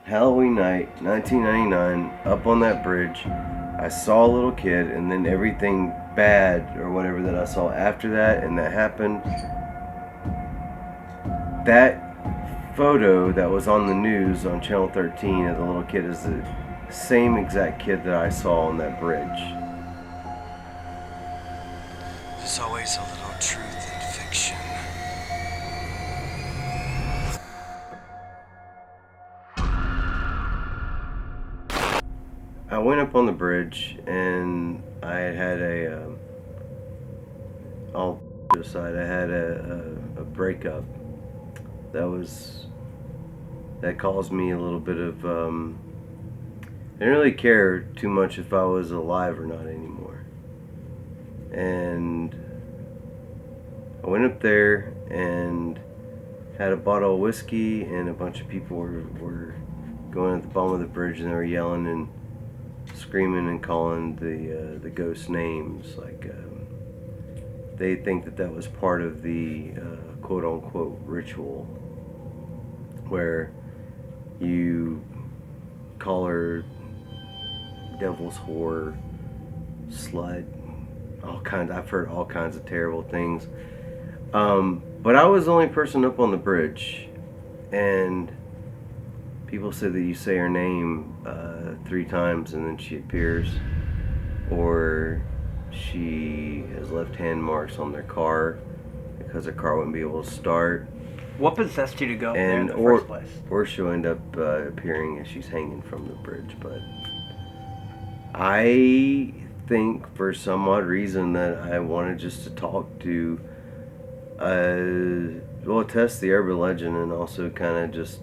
Halloween night, 1999, up on that bridge, I saw a little kid, and then everything bad or whatever that I saw after that and that happened, that photo that was on the news on Channel 13 of the little kid is the same exact kid that I saw on that bridge. There's always a little truth in fiction. I went up on the bridge and I had all aside, I had a breakup that caused me a little bit of, I didn't really care too much if I was alive or not anymore. And I went up there and had a bottle of whiskey, and a bunch of people were going at the bottom of the bridge, and they were yelling and screaming and calling the ghost names. Like they think that was part of the quote unquote ritual, where you call her devil's whore, slut, all kinds. I've heard all kinds of terrible things. But I was the only person up on the bridge, and people say that you say her name 3 times and then she appears, or she has left hand marks on their car because their car wouldn't be able to start. What possessed you to go up there in the first place? Or she'll end up appearing as she's hanging from the bridge. But I think for some odd reason that I wanted just to talk to, test the urban legend, and also kind of just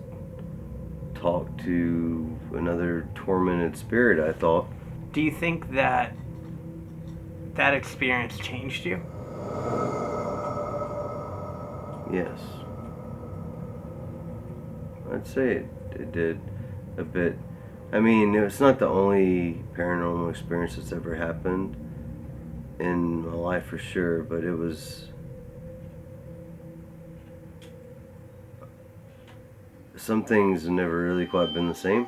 talk to another tormented spirit, I thought. Do you think that experience changed you? Yes. I'd say it did a bit. I mean, it's not the only paranormal experience that's ever happened in my life for sure, but it was some things have never really quite been the same.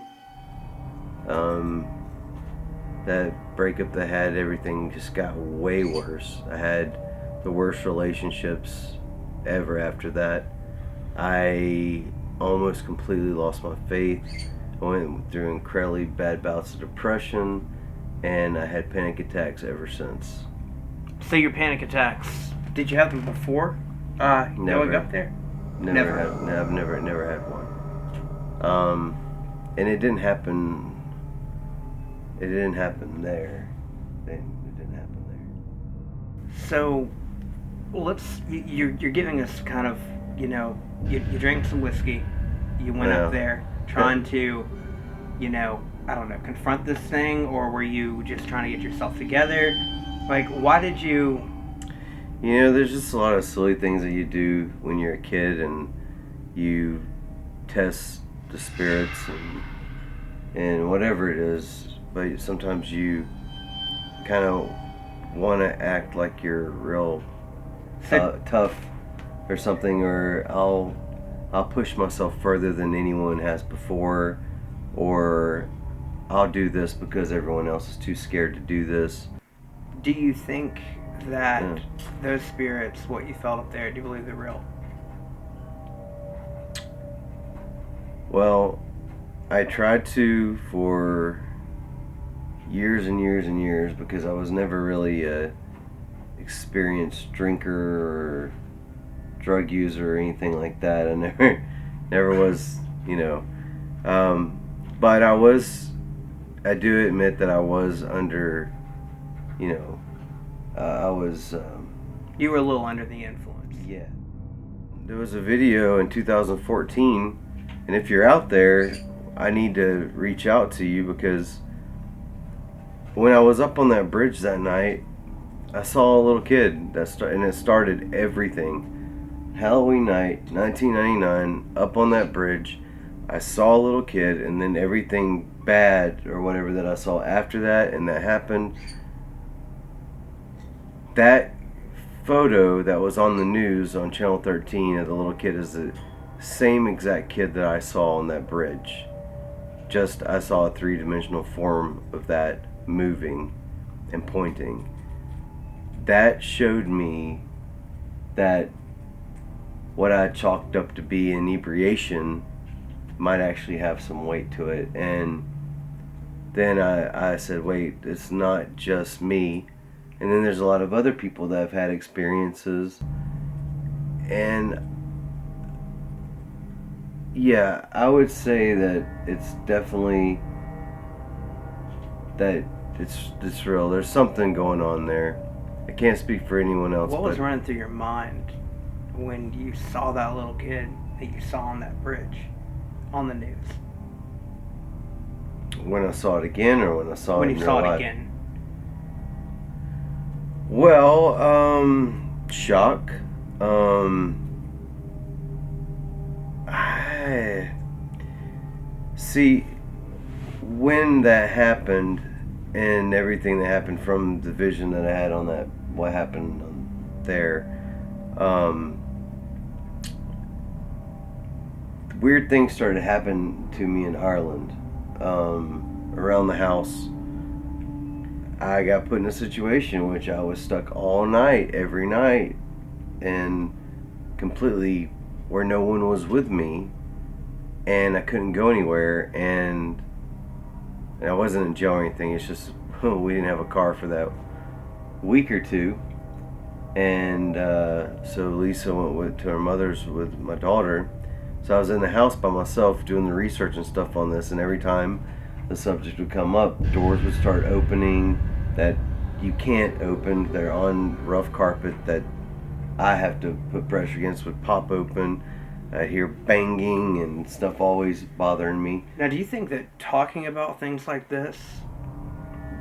That breakup that I had, everything just got way worse. I had the worst relationships ever after that. I almost completely lost my faith. I went through incredibly bad bouts of depression, and I had panic attacks ever since. So your panic attacks, did you have them before going up there? Never. I've never had one. And it didn't happen. It didn't happen there. It didn't happen there. So, you're giving us kind of, you drank some whiskey, you went up there trying to, I don't know, confront this thing, or were you just trying to get yourself together? Like, why did you? There's just a lot of silly things that you do when you're a kid, and you test the spirits and whatever it is. But sometimes you kind of want to act like you're real tough or something, or I'll push myself further than anyone has before, or I'll do this because everyone else is too scared to do this. Do you think that those spirits, what you felt up there, do you believe they're real? Well, I tried to for years and years and years, because I was never really a experienced drinker or drug user or anything like that. I never was, but I do admit that I was under, I was. You were a little under the influence. Yeah. There was a video in 2014, and if you're out there, I need to reach out to you, because when I was up on that bridge that night, I saw a little kid and it started everything. Halloween night, 1999, up on that bridge, I saw a little kid, and then everything bad or whatever that I saw after that and that happened. That photo that was on the news on Channel 13 of the little kid is the same exact kid that I saw on that bridge. just I saw a three-dimensional form of that moving and pointing. That showed me that what I chalked up to be inebriation might actually have some weight to it. And then I said, wait, it's not just me. And then there's a lot of other people that have had experiences. And yeah, I would say that it's definitely that it's real. There's something going on there. I can't speak for anyone else. What was running through your mind when you saw that little kid that you saw on that bridge on the news? When I saw it again, or when I saw when it in you real saw life? it again? Well, shock. I see when that happened, and everything that happened from the vision that I had on that, what happened there. Weird things started to happen to me in Ireland. Around the house, I got put in a situation in which I was stuck all night, every night, and completely where no one was with me, and I couldn't go anywhere, and I wasn't in jail or anything. It's just we didn't have a car for that week or two, and so Lisa went to her mother's with my daughter. So I was in the house by myself doing the research and stuff on this, and every time the subject would come up, doors would start opening that you can't open. They're on rough carpet that I have to put pressure against, would pop open. I hear banging and stuff always bothering me. Now, do you think that talking about things like this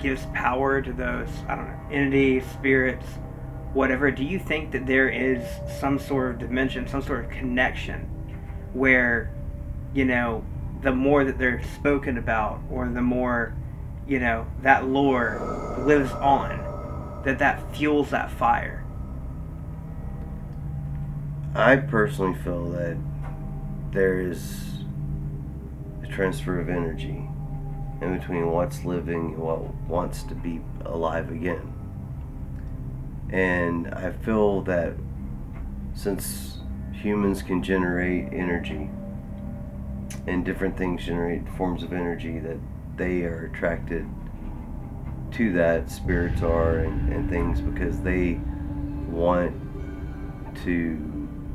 gives power to those, I don't know, entities, spirits, whatever? Do you think that there is some sort of dimension, some sort of connection where, you know, the more that they're spoken about, or the more, you know, that lore lives on, that fuels that fire? I personally feel that there is a transfer of energy in between what's living and what wants to be alive again. And I feel that since humans can generate energy, and different things generate forms of energy, that they are attracted to that, spirits are, and things, because they want to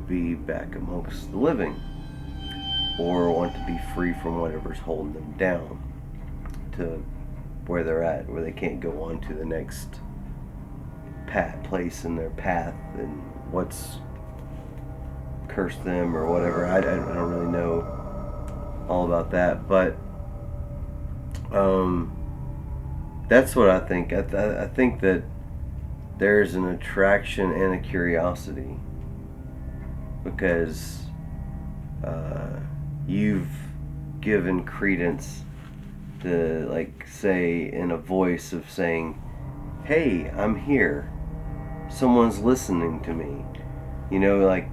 be back amongst the living, or want to be free from whatever's holding them down to where they're at, where they can't go on to the next place in their path, and what's cursed them or whatever. I don't really know all about that, but that's what I think. I think that there's an attraction and a curiosity, because you've given credence to, like, say, in a voice of saying, hey, I'm here, someone's listening to me, you know, like,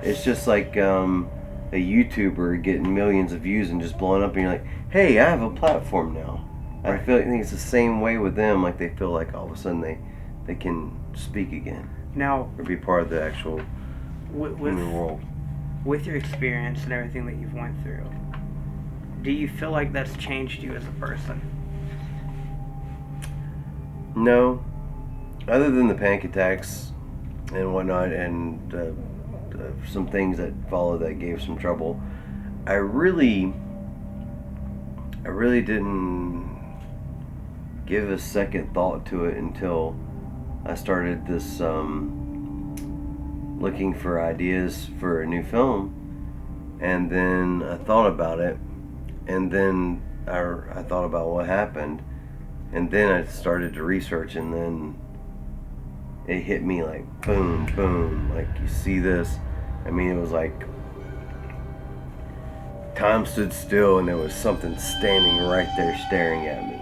it's just like a YouTuber getting millions of views and just blowing up, and you're like, hey, I have a platform now. Right. I think it's the same way with them. Like, they feel like all of a sudden they can speak again Now, or be part of the actual human world. With your experience and everything that you've went through, do you feel like that's changed you as a person? No, other than the panic attacks and whatnot, and some things that followed that gave some trouble. I really didn't give a second thought to it until I started this looking for ideas for a new film, and then I thought about it, and then I thought about what happened, and then I started to research, and then it hit me like boom, boom, like, you see this. I mean, it was like time stood still, and there was something standing right there staring at me.